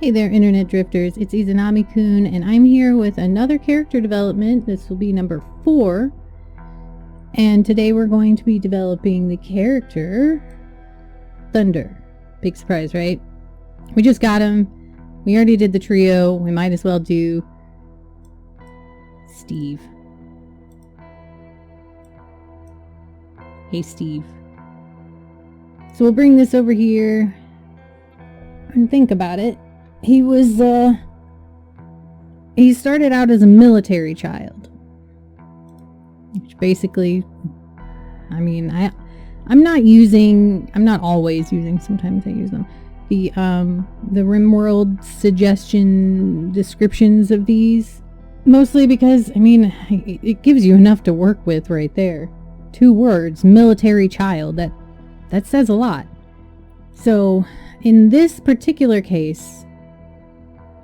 Hey there, Internet Drifters. It's Izanami-kun, and I'm here with another character development. This will be number 4. And today we're going to be developing the character Thunder. Big surprise, right? We just got him. We already did the trio. We might as well do Steve. Hey, Steve. So we'll bring this over here and think about it. He started out as a military child. Which basically, I mean, I'm not always using, sometimes I use them, the RimWorld suggestion descriptions of these. Mostly because, I mean, it gives you enough to work with right there. 2 words, military child, that says a lot. So, in this particular case,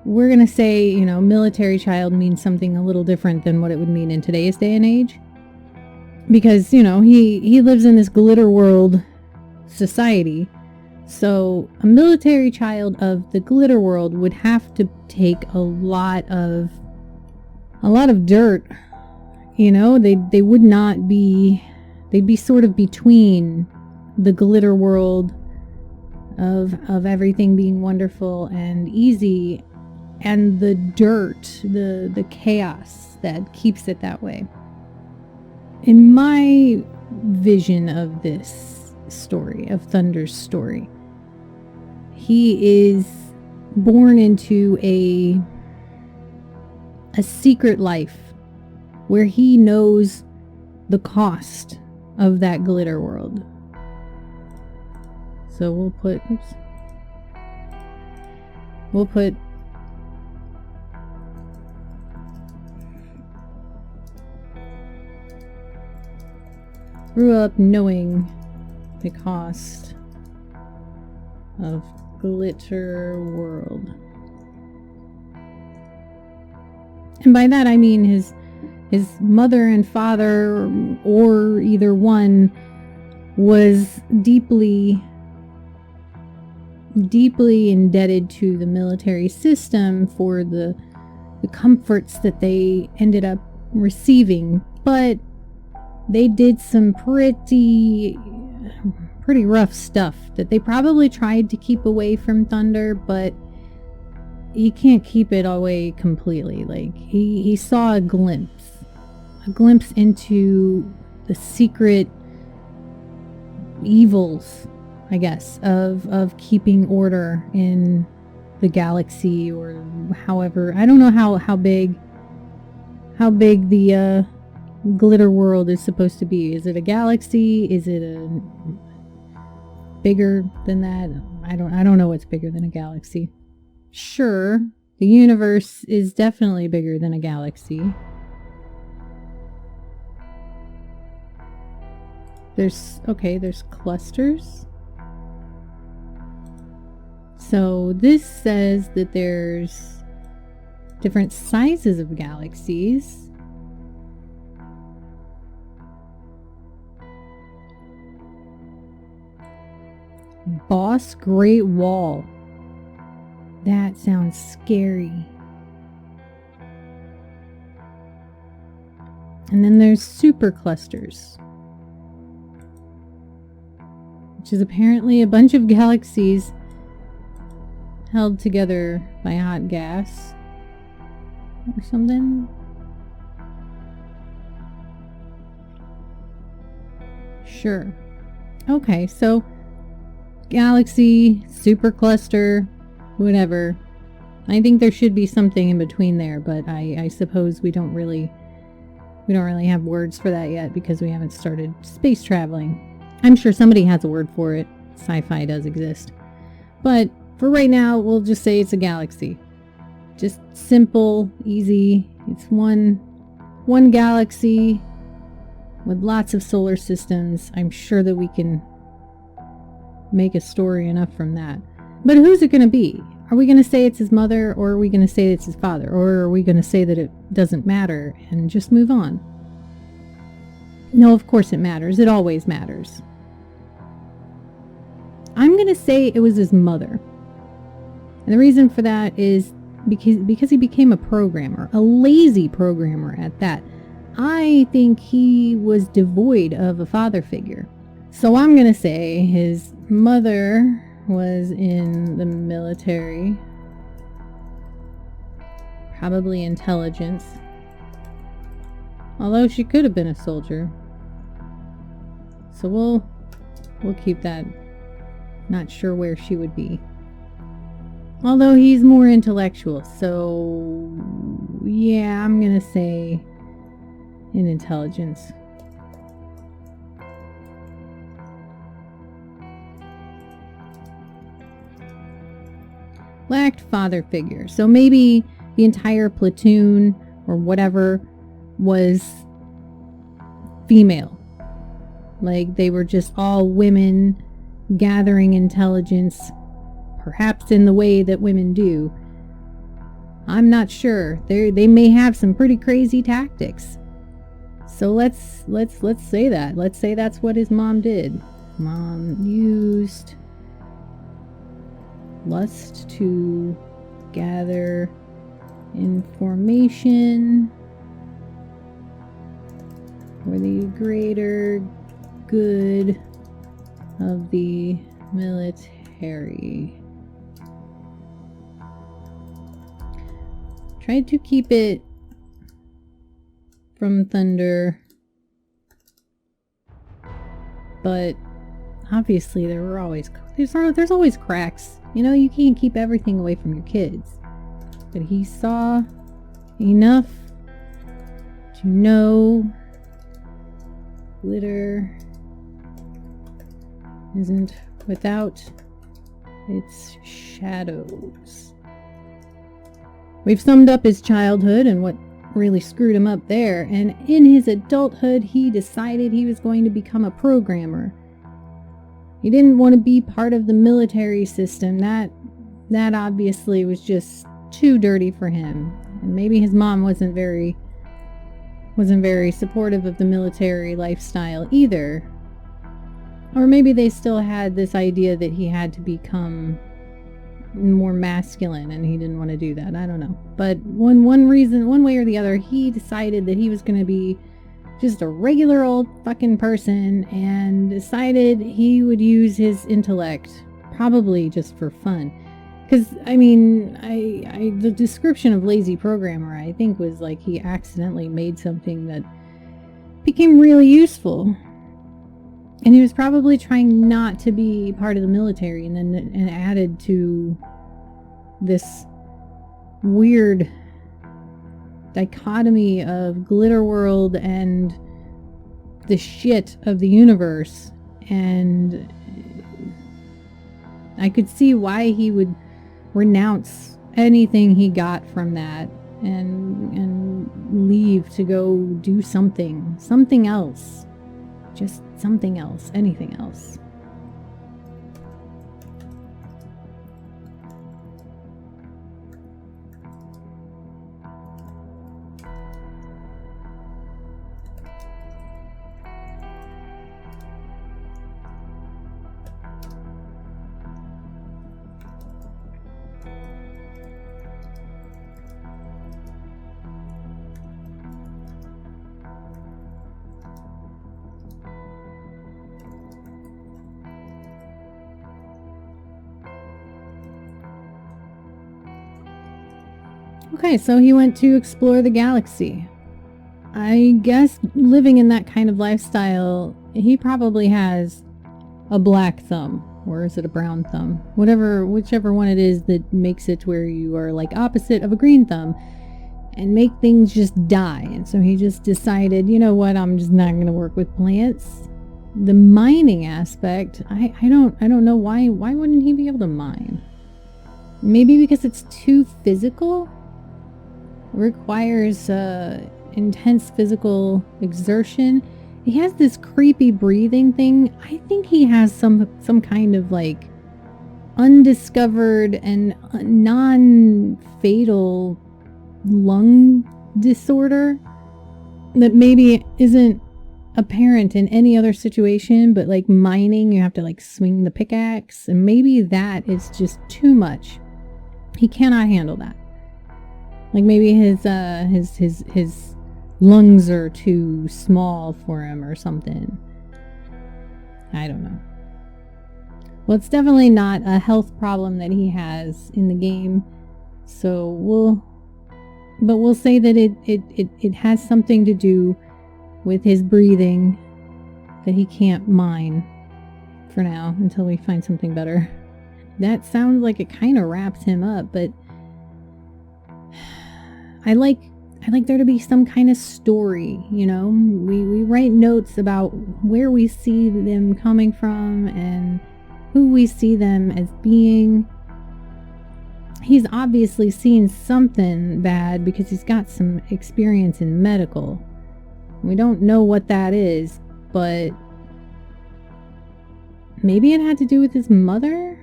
we're going to say, military child means something a little different than what it would mean in today's day and age. Because, he lives in this glitter world society. So a military child of the glitter world would have to take a lot of dirt. They would not be, they'd be sort of between the glitter world of everything being wonderful and easy and the dirt, the chaos that keeps it that way. In my vision of this story, of Thunder's story, he is born into a secret life where he knows the cost of that glitter world. So we'll put grew up knowing the cost of glitter world. And by that I mean his mother and father, or either one, was deeply indebted to the military system for the comforts that they ended up receiving. But they did some pretty rough stuff that they probably tried to keep away from Thunder, but you can't keep it away completely. Like, he saw a glimpse into the secret evils, I guess, of keeping order in the galaxy, or however, I don't know how big the glitter world is supposed to be. Is it a galaxy? Is it bigger than that? I don't know what's bigger than a galaxy. Sure, the universe is definitely bigger than a galaxy. There's clusters. So this says that there's different sizes of galaxies. Boss Great Wall. That sounds scary. And then there's super clusters, which is apparently a bunch of galaxies held together by hot gas or something. Sure. Okay, so galaxy, supercluster, whatever. I think there should be something in between there, but I suppose we don't really have words for that yet because we haven't started space traveling. I'm sure somebody has a word for it. Sci-fi does exist. But for right now, we'll just say it's a galaxy. Just simple, easy. It's one galaxy with lots of solar systems. I'm sure that we can make a story enough from that. But who's it going to be? Are we going to say it's his mother, or are we going to say it's his father? Or are we going to say that it doesn't matter and just move on? No, of course it matters. It always matters. I'm going to say it was his mother. And the reason for that is because he became a programmer, a lazy programmer at that. I think he was devoid of a father figure. So I'm going to say his mother was in the military, probably intelligence, although she could have been a soldier. So we'll keep that. Not sure where she would be. Although he's more intellectual, so yeah, I'm gonna say in intelligence. Lacked father figure. So maybe the entire platoon or whatever was female. Like they were just all women gathering intelligence, perhaps in the way that women do. I'm not sure. They may have some pretty crazy tactics. So let's say that. Let's say that's what his mom did. Mom used lust to gather information for the greater good of the military. Tried to keep it from thunder, but obviously there's always cracks. You know, you can't keep everything away from your kids. But he saw enough to know glitter isn't without its shadows. We've summed up his childhood and what really screwed him up there, and in his adulthood he decided he was going to become a programmer. He didn't want to be part of the military system. That obviously was just too dirty for him. And maybe his mom wasn't very supportive of the military lifestyle either. Or maybe they still had this idea that he had to become more masculine and he didn't want to do that. I don't know. But one way or the other, he decided that he was going to be just a regular old fucking person and decided he would use his intellect, probably just for fun. Because, I mean, the description of lazy programmer, I think, was like he accidentally made something that became really useful. And he was probably trying not to be part of the military and added to this weird dichotomy of glitter world and the shit of the universe. And I could see why he would renounce anything he got from that and leave to go do something else. Just something else, anything else. Okay, so he went to explore the galaxy. I guess living in that kind of lifestyle, he probably has a black thumb. Or is it a brown thumb? Whichever one it is that makes it where you are like opposite of a green thumb and make things just die. And so he just decided, you know what, I'm just not going to work with plants. The mining aspect, I don't know why wouldn't he be able to mine? Maybe because it's too physical? Requires intense physical exertion. He has this creepy breathing thing. I think he has some kind of like undiscovered and non-fatal lung disorder that maybe isn't apparent in any other situation, but like mining, you have to like swing the pickaxe, and maybe that is just too much. He cannot handle that. Like maybe his lungs are too small for him or something. I don't know. Well, it's definitely not a health problem that he has in the game. So we'll say that it has something to do with his breathing that he can't mine for now until we find something better. That sounds like it kind of wraps him up, but I like there to be some kind of story, you know? We write notes about where we see them coming from and who we see them as being. He's obviously seen something bad because he's got some experience in medical. We don't know what that is, but maybe it had to do with his mother?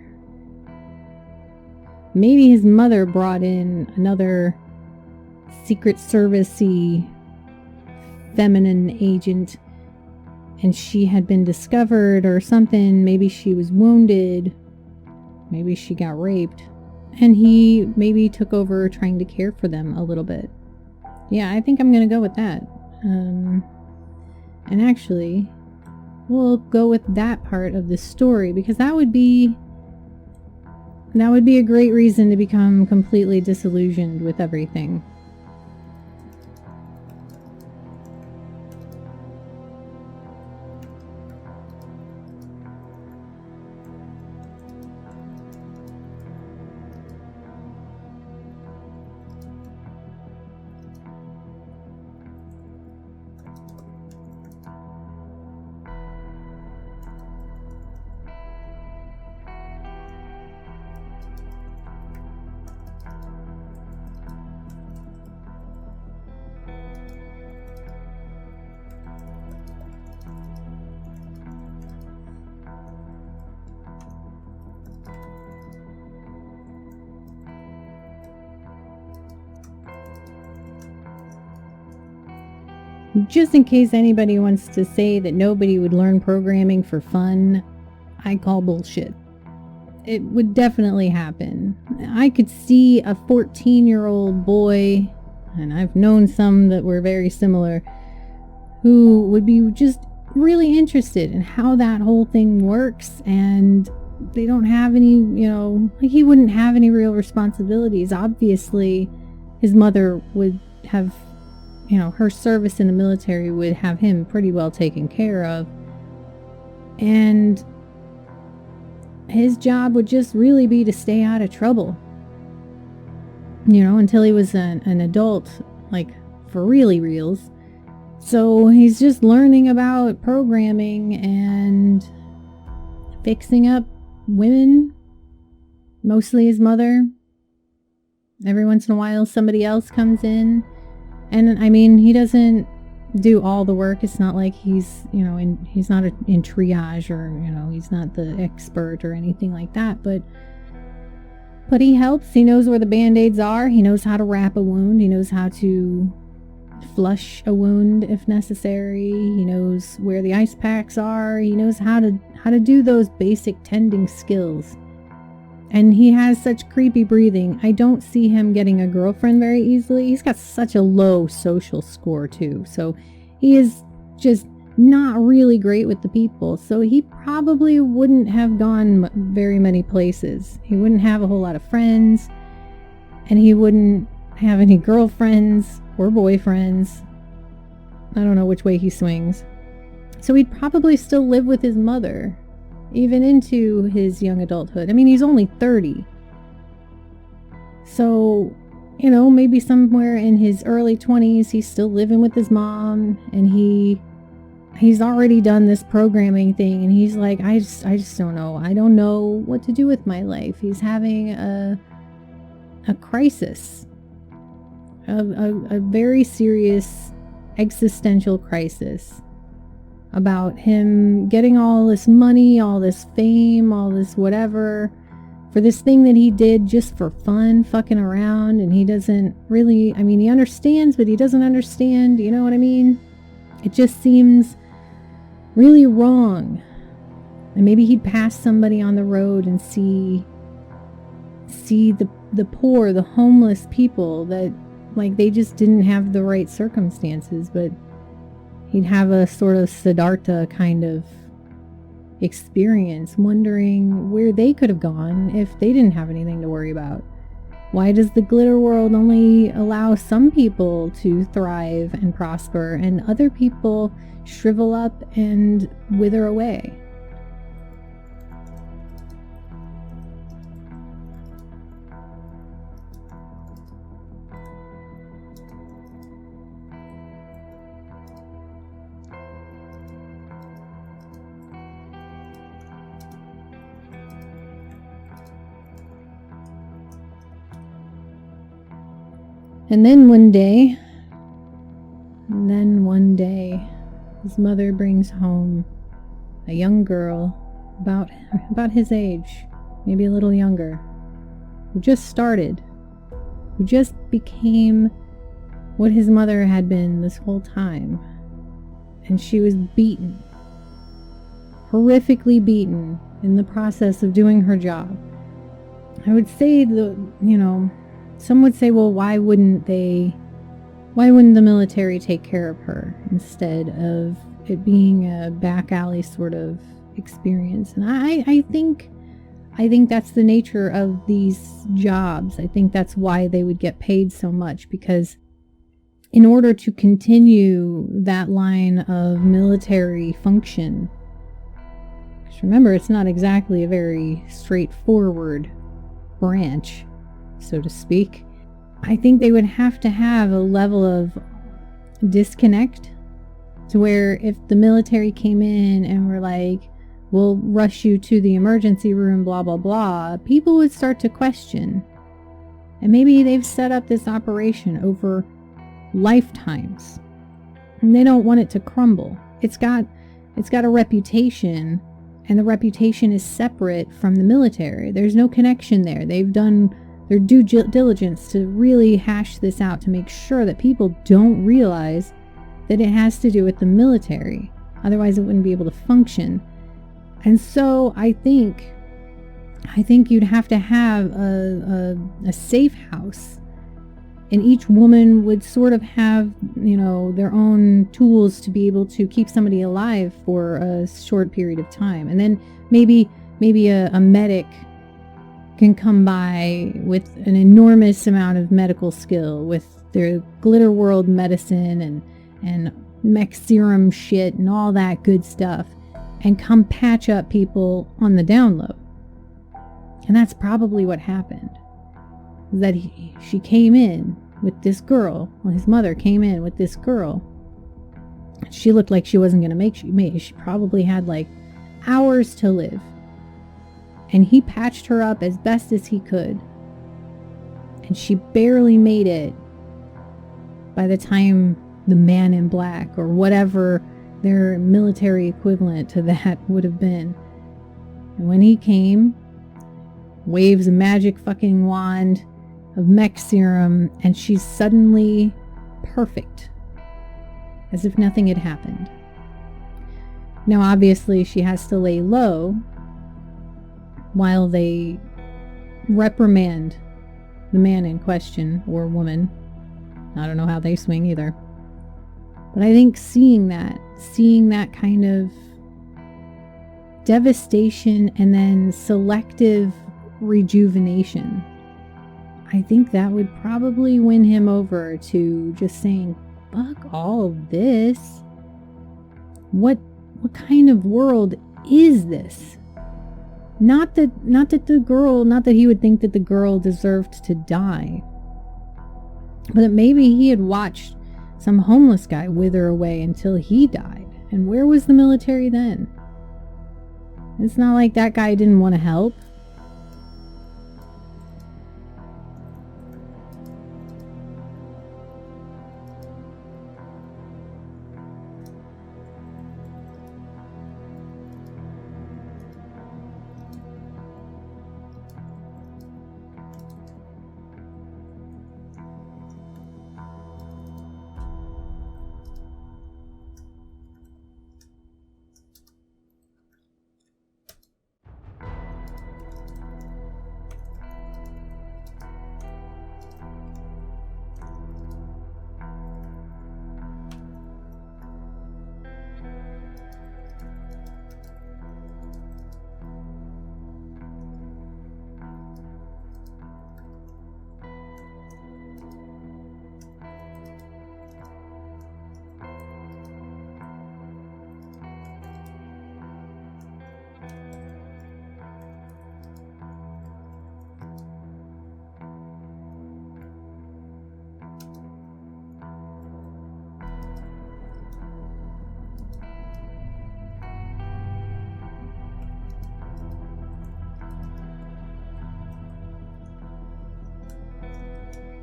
Maybe his mother brought in another Secret Service-y feminine agent and she had been discovered or something. Maybe she was wounded. Maybe she got raped. And he maybe took over trying to care for them a little bit. Yeah, I think I'm going to go with that. And actually, we'll go with that part of the story because that would be a great reason to become completely disillusioned with everything. Just in case anybody wants to say that nobody would learn programming for fun, I call bullshit. It would definitely happen. I could see a 14-year-old boy, and I've known some that were very similar, who would be just really interested in how that whole thing works, and they don't have any, like he wouldn't have any real responsibilities. Obviously, his mother would have, her service in the military would have him pretty well taken care of. And his job would just really be to stay out of trouble, until he was an adult, like for really reals. So he's just learning about programming and fixing up women, mostly his mother. Every once in a while somebody else comes in. And I mean, he doesn't do all the work. It's not like he's, he's not in triage or, he's not the expert or anything like that. But he helps. He knows where the Band-Aids are. He knows how to wrap a wound. He knows how to flush a wound if necessary. He knows where the ice packs are. He knows how to do those basic tending skills. And he has such creepy breathing. I don't see him getting a girlfriend very easily. He's got such a low social score too. So he is just not really great with the people. So he probably wouldn't have gone very many places. He wouldn't have a whole lot of friends. And he wouldn't have any girlfriends or boyfriends. I don't know which way he swings. So he'd probably still live with his mother, even into his young adulthood. I mean, he's only 30. So, maybe somewhere in his early 20s, he's still living with his mom, and he's already done this programming thing, and he's like, I just don't know. I don't know what to do with my life. He's having a crisis, a very serious existential crisis about him getting all this money, all this fame, all this whatever, for this thing that he did just for fun, fucking around, and he doesn't really, he understands, but he doesn't understand, you know what I mean? It just seems really wrong. And maybe he'd pass somebody on the road and see the poor, the homeless people that, like, they just didn't have the right circumstances, but he'd have a sort of Siddhartha kind of experience, wondering where they could have gone if they didn't have anything to worry about. Why does the glitter world only allow some people to thrive and prosper and other people shrivel up and wither away? And then one day, his mother brings home a young girl about his age, maybe a little younger, who just started, who just became what his mother had been this whole time. And she was beaten, horrifically beaten in the process of doing her job. I would say some would say, well, why wouldn't the military take care of her instead of it being a back alley sort of experience? And I think that's the nature of these jobs. I think that's why they would get paid so much, because in order to continue that line of military function, because remember, it's not exactly a very straightforward branch, so to speak. I think they would have to have a level of disconnect to where if the military came in and were like, we'll rush you to the emergency room, blah, blah, blah, people would start to question. And maybe they've set up this operation over lifetimes and they don't want it to crumble. It's got a reputation, and the reputation is separate from the military. There's no connection there. They've done their due diligence to really hash this out to make sure that people don't realize that it has to do with the military. Otherwise it wouldn't be able to function. And so I think you'd have to have a safe house, and each woman would sort of have, their own tools to be able to keep somebody alive for a short period of time. And then maybe a medic can come by with an enormous amount of medical skill with their glitter world medicine and mech serum shit and all that good stuff, and come patch up people on the down low. And that's probably what happened. That she came in with this girl. Well, his mother came in with this girl. She looked like she wasn't going to make it. She probably had like hours to live. And he patched her up as best as he could. And she barely made it by the time the man in black, or whatever their military equivalent to that would have been. And when he came, waves a magic fucking wand of mech serum, and she's suddenly perfect, as if nothing had happened. Now obviously she has to lay low while they reprimand the man in question, or woman. I don't know how they swing either. But I think seeing that kind of devastation and then selective rejuvenation, I think that would probably win him over to just saying, fuck all of this. What kind of world is this? Not that he would think that the girl deserved to die, but that maybe he had watched some homeless guy wither away until he died. And where was the military then? It's not like that guy didn't want to help.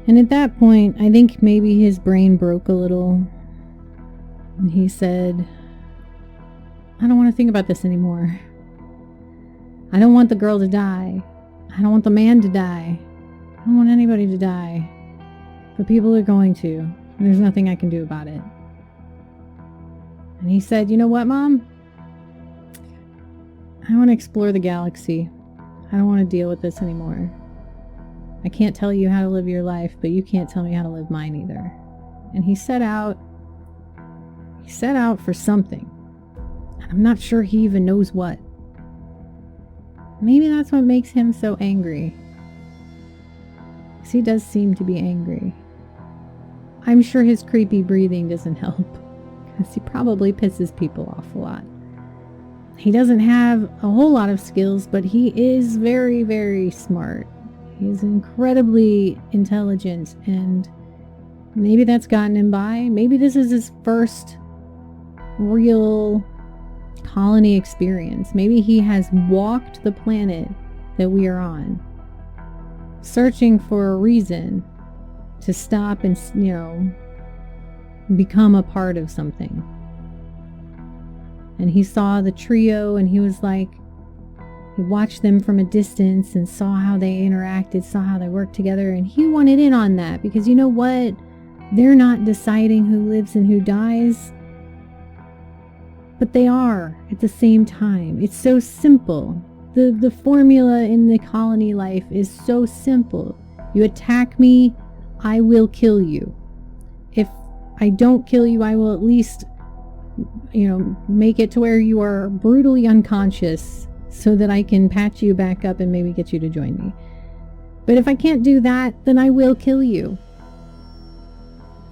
And at that point, I think maybe his brain broke a little. And he said, I don't want to think about this anymore. I don't want the girl to die. I don't want the man to die. I don't want anybody to die. But people are going to. And there's nothing I can do about it. And he said, you know what, Mom? I want to explore the galaxy. I don't want to deal with this anymore. I can't tell you how to live your life, but you can't tell me how to live mine either. And he set out for something. I'm not sure he even knows what. Maybe that's what makes him so angry. Because he does seem to be angry. I'm sure his creepy breathing doesn't help. Because he probably pisses people off a lot. He doesn't have a whole lot of skills, but he is very, very smart. He's incredibly intelligent, and maybe that's gotten him by. Maybe this is his first real colony experience. Maybe he has walked the planet that we are on, searching for a reason to stop and, become a part of something. And he saw the trio, and he was like, he watched them from a distance and saw how they interacted, saw how they worked together, and he wanted in on that, because you know what? They're not deciding who lives and who dies, but they are at the same time. It's so simple. The formula in the colony life is so simple. You attack me, I will kill you. If I don't kill you, I will at least, make it to where you are brutally unconscious so that I can patch you back up and maybe get you to join me. But if I can't do that, then I will kill you.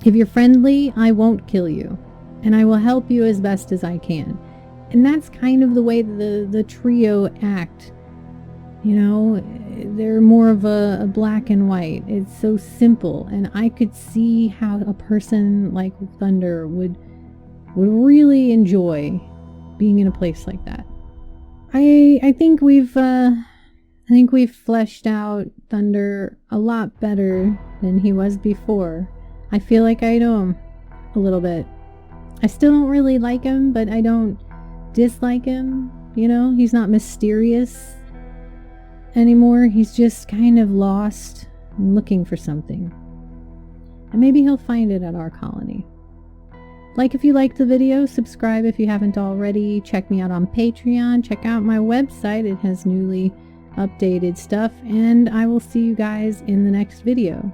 If you're friendly, I won't kill you. And I will help you as best as I can. And that's kind of the way the trio act. They're more of a black and white. It's so simple. And I could see how a person like Thunder would really enjoy being in a place like that. I think we've fleshed out Thunder a lot better than he was before. I feel like I know him a little bit. I still don't really like him, but I don't dislike him. He's not mysterious anymore. He's just kind of lost and looking for something. And maybe he'll find it at our colony. Like if you liked the video, subscribe if you haven't already. Check me out on Patreon. Check out my website. It has newly updated stuff. And I will see you guys in the next video.